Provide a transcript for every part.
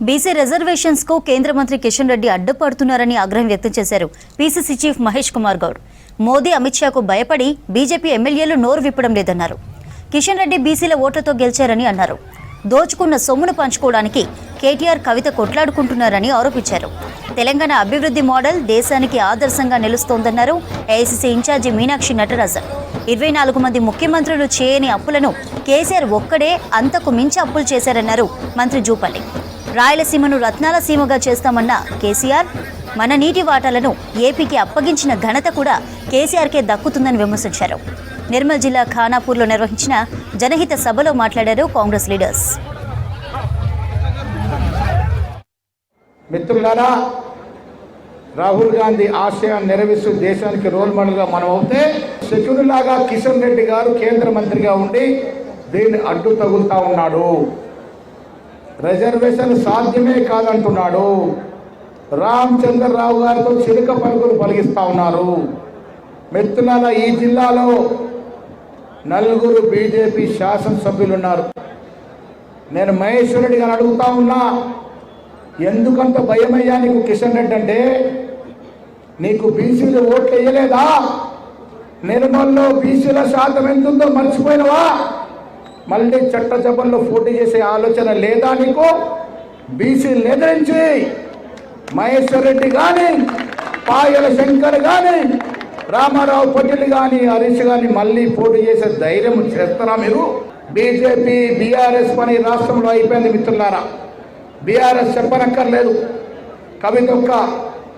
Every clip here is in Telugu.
బీసీ రిజర్వేషన్స్ కు కేంద్ర మంత్రి కిషన్ రెడ్డి అడ్డుపడుతున్నారని ఆగ్రహం వ్యక్తం చేశారు పీసీసీ చీఫ్ మహేష్ కుమార్ గౌడ్. మోదీ అమిత్ షాకు భయపడి బీజేపీ ఎమ్మెల్యేలు నోరు విప్పడం లేదన్నారు. కిషన్ రెడ్డి బీసీల ఓట్లతో గెలిచారని అన్నారు. దోచుకున్న సొమ్మును పంచుకోవడానికి కేటీఆర్ కవిత కొట్లాడుకుంటున్నారని ఆరోపించారు. తెలంగాణ అభివృద్ధి మోడల్ దేశానికి ఆదర్శంగా నిలుస్తోందన్నారు ఏఐసీసీ ఇన్ఛార్జి మీనాక్షి నటరాజన్. 24 మంది ముఖ్యమంత్రులు చేయని అప్పులను కేసీఆర్ ఒక్కడే అంతకు మించి అప్పులు చేశారన్నారు మంత్రి జూపల్లి. రాయలసీమను రత్నాల సీమగా చేస్తామన్న కేసీఆర్ మన నీటి వాటాలను ఏపీకి అప్పగించిన ఘనత కూడా కేసీఆర్కే దక్కుతుందని విమర్శించారు. నిర్మల్ జిల్లా ఖానాపూర్లో నిర్వహించిన జనహిత సభలో మాట్లాడారు కాంగ్రెస్ లీడర్స్. మిత్రులారా, రాహుల్ గాంధీ ఆశయాన్ని నెరవేర్చు దేశానికి రోల్ మోడల్గా మనం అవుతే శకునిలాగా కిషన్ రెడ్డి గారు కేంద్ర మంత్రిగా ఉండి దీన్ని అడ్డు తగులుతా ఉన్నాడు. రిజర్వేషన్ సాధ్యమే కాదంటున్నాడు. రామచంద్రరావు గారితో చిలుక పలుకులు పలిగిస్తూ ఉన్నారు. మిత్రులారా, ఈ జిల్లాలో 4 బీజేపీ శాసనసభ్యులు ఉన్నారు. నేను మహేశ్వర్ రెడ్డి గారు అడుగుతా ఉన్నా, ఎందుకంత భయమయ్యా నీకు కిషన్ రెడ్డి అంటే? నీకు బీసీలు ఓట్లు వేయలేదా? నిర్మల్లో బీసీల శాతం ఎంతుందో మర్చిపోయినవా? మళ్ళీ చట్టసభల్లో పోటీ చేసే ఆలోచన లేదా నీకు? బీసీలు ఎదిరించి మహేశ్వర్ రెడ్డి కానీ, పాయల శంకర్ కానీ, రామారావు పటేల్ కానీ, హరీష్ కానీ మళ్ళీ పోటీ చేసే ధైర్యం చేస్తారా మీరు? బీజేపీ బీఆర్ఎస్ పని రాష్ట్రంలో అయిపోయింది మిత్రులారా. బీఆర్ఎస్ చెప్పనక్కర్లేదు, కవిత ఒక్క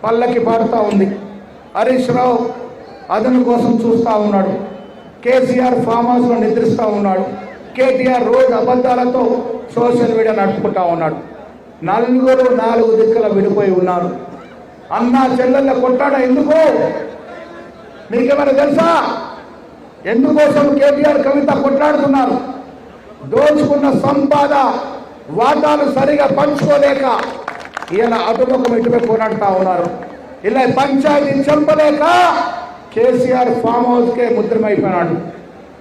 పల్లకి పాడుతూ ఉంది. హరీష్ రావు అదను కోసం చూస్తూ ఉన్నాడు. కేసీఆర్ ఫామ్ హౌస్లో నిద్రిస్తూ ఉన్నాడు. కేటీఆర్ రోజు అబద్ధాలతో సోషల్ మీడియా నడుపుకుంటా ఉన్నాడు. 4 దిక్కుల విడిపోయి ఉన్నారు. అన్నా చెల్లెళ్ళ కొట్టాడ ఎందుకు? మీకేమైనా తెలుసా? ఎందుకోసం కేటీఆర్ కవిత కొట్లాడుతున్నారు? దోచుకున్న సంపాద వాటాలు సరిగా పంచుకోలేక ఇలా అటుముఖం ఇటువైపు కొనాడుతూ ఉన్నారు. ఇలా పంచాయతీ చంపలేక కేసీఆర్ ఫామ్ హౌస్కే ముద్రమైపోయినాడు.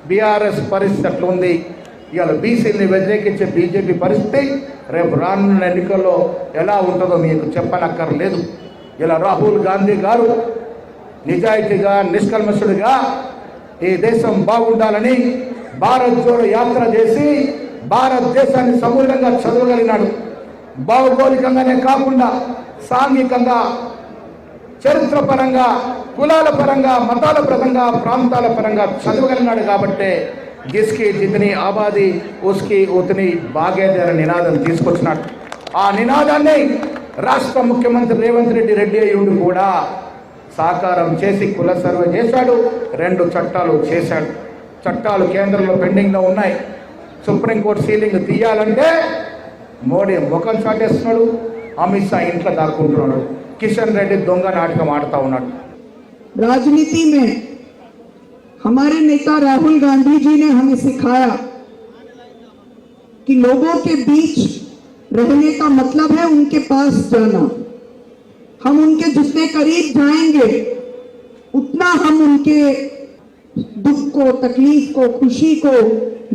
బీఆర్ఎస్ పరిస్థితి అట్లుంది. ఇవాళ బీసీని వ్యతిరేకించే బీజేపీ పరిస్థితి రేపు రానున్న ఎన్నికల్లో ఎలా ఉంటుందో మీకు చెప్పనక్కర్లేదు. ఇలా రాహుల్ గాంధీ గారు నిజాయితీగా, నిష్కల్మషుడిగా ఈ దేశం బాగుండాలని భారత్ జోడో యాత్ర చేసి భారతదేశాన్ని సమూలంగా చదవగలిగినాడు. భౌగోళికంగానే కాకుండా సాంఘికంగా, చరిత్రపరంగా, కులాల పరంగా, మతాల పరంగా, ప్రాంతాల పరంగా చదవగలిగినాడు. కాబట్టే జిస్కి జితని ఆబాది ఉస్కి ఉతని బాగేదర్ నినాదం తీసుకొచ్చినాడు. ఆ నినాదాన్ని రాష్ట్ర ముఖ్యమంత్రి రేవంత్ రెడ్డి అయ్యుండి కూడా సాకారం చేసి కుల సర్వే చేశాడు. 2 చట్టాలు చేశాడు. చట్టాలు కేంద్రంలో పెండింగ్లో ఉన్నాయి. సుప్రీంకోర్టు సీలింగ్ తీయాలంటే మోడీ ముఖం చాటేస్తున్నాడు. అమిత్ షా ఇంట్లో దాక్కుంటున్నాడు. కిషన్ రెడ్డి దొంగ నాటకం ఆడుతూ ఉన్నాడు. राजनीति में हमारे नेता राहुल गांधी जी ने हमें सिखाया कि लोगों के बीच रहने का मतलब है उनके पास जाना. हम उनके जितने करीब जाएंगे उतना हम उनके दुख को, तकलीफ को, खुशी को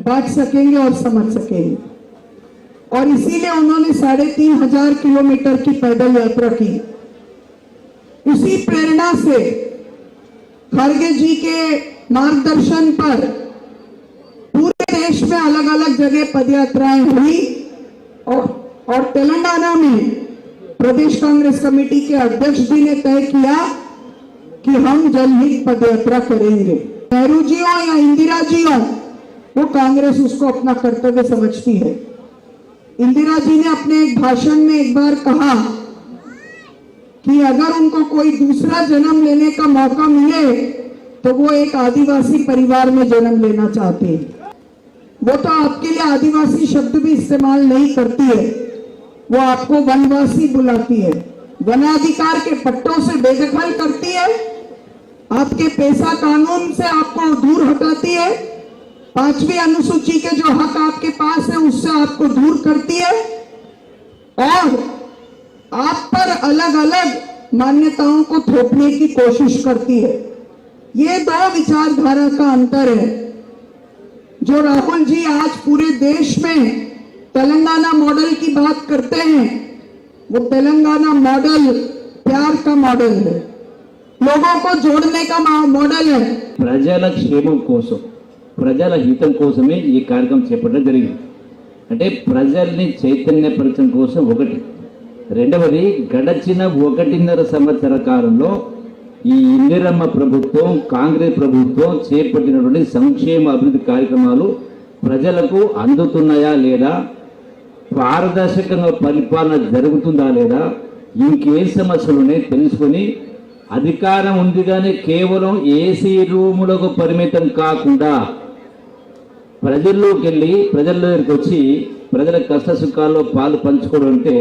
बांट सकेंगे और समझ सकेंगे. और इसीलिए उन्होंने 3500 किलोमीटर की पैदल यात्रा की. उसी प्रेरणा से खड़गे जी के मार्गदर्शन पर पूरे देश में अलग अलग जगह पदयात्राएं हुई और तेलंगाना में प्रदेश कांग्रेस कमेटी के अध्यक्ष जी ने तय किया कि हम जनहित पदयात्रा करेंगे. नेहरू जी हो या इंदिरा जी हो, वो कांग्रेस उसको अपना कर्तव्य समझती है. इंदिरा जी ने अपने एक भाषण में एक बार कहा कि अगर उनको कोई दूसरा जन्म लेने का मौका मिले तो वो एक आदिवासी परिवार में जन्म लेना चाहते हैं. वो तो आपके लिए आदिवासी शब्द भी इस्तेमाल नहीं करती है, वो आपको वनवासी बुलाती है. वनाधिकार के पट्टों से बेदखल करती है, आपके पैसा कानून से आपको दूर हटाती है, 5वीं अनुसूची के जो हक आपके पास है उससे आपको दूर करती है और आप पर अलग अलग मान्यताओं को थोपने की कोशिश करती है. ये 2 विचारधारा का अंतर है जो राहुल जी आज पूरे देश में तेलंगाना मॉडल की बात करते हैं वो तेलंगाना मॉडल प्यार का मॉडल है, लोगों को जोड़ने का मॉडल है। ప్రజల క్షేమం కోసం ప్రజల హితం కోసమే ఈ కార్యక్రమం చేపట్టడం జరిగింది. అంటే ప్రజల్ని చైతన్యపరచడం కోసం ఒకటి. రెండవది, గడచిన 1.5 సంవత్సర కాలంలో ఈ ఇందిరమ్మ ప్రభుత్వం, కాంగ్రెస్ ప్రభుత్వం చేపట్టినటువంటి సంక్షేమ అభివృద్ధి కార్యక్రమాలు ప్రజలకు అందుతున్నాయా లేదా, పారదర్శకంగా పరిపాలన జరుగుతుందా లేదా, ఇంకే సమస్యలు ఉన్నాయి తెలుసుకొని అధికారం ఉంది కానీ కేవలం ఏసీ రూములకు పరిమితం కాకుండా ప్రజల్లోకి వెళ్ళి ప్రజల దగ్గరికి వచ్చి ప్రజల కష్ట సుఖాల్లో పాలు పంచుకోవడం అంటే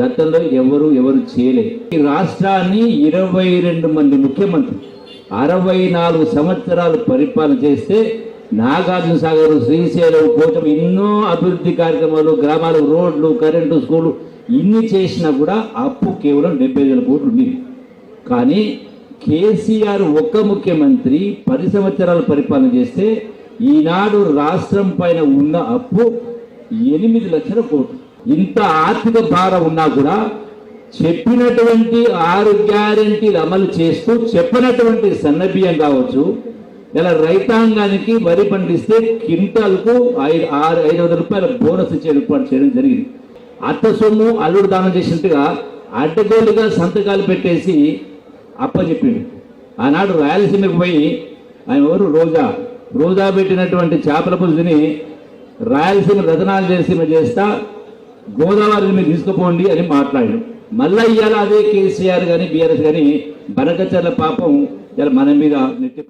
గతంలో ఎవరు చేయలేదు. ఈ రాష్ట్రాన్ని 22 మంది ముఖ్యమంత్రి 64 సంవత్సరాలు పరిపాలన చేస్తే నాగార్జున సాగర్, శ్రీశైలం, పోచం ఎన్నో అభివృద్ధి కార్యక్రమాలు, గ్రామాలు, రోడ్లు, కరెంటు, స్కూలు ఇన్ని చేసినా కూడా అప్పు కేవలం 70,000 కోట్లు ఉంది. కానీ కేసీఆర్ ఒక్క ముఖ్యమంత్రి 10 సంవత్సరాలు పరిపాలన చేస్తే ఈనాడు రాష్ట్రం పైన ఉన్న అప్పు 8 లక్షల కోట్లు. ఇంత ఆర్థిక భారం ఉన్నా కూడా చెప్పినటువంటి 6 గ్యారెంటీలు అమలు చేస్తూ చెప్పినటువంటి సన్నబియ్యం కావచ్చు, ఇలా రైతాంగానికి వరి పండిస్తే క్వింటాల్కు 500 రూపాయల బోనస్ ఇచ్చే ఏర్పాటు చేయడం జరిగింది. అత్త సొమ్ము అల్లుడు దానం చేసినట్టుగా అడ్డగోలుగా సంతకాలు పెట్టేసి అప్పచెప్పిండు. ఆనాడు రాయలసీమకు పోయి ఆయన ఎవరు రోజా పెట్టినటువంటి చేపల పులుసుని రాయలసీమ రతనాలు చేస్తా గోదావరి మీద తీసుకుపోండి అని మాట్లాడాడు. మళ్ళా ఇవాళ అదే కేసీఆర్ కానీ బీఆర్ఎస్ కానీ బనకచర్ల పాపం ఇలా మన మీద నెట్టి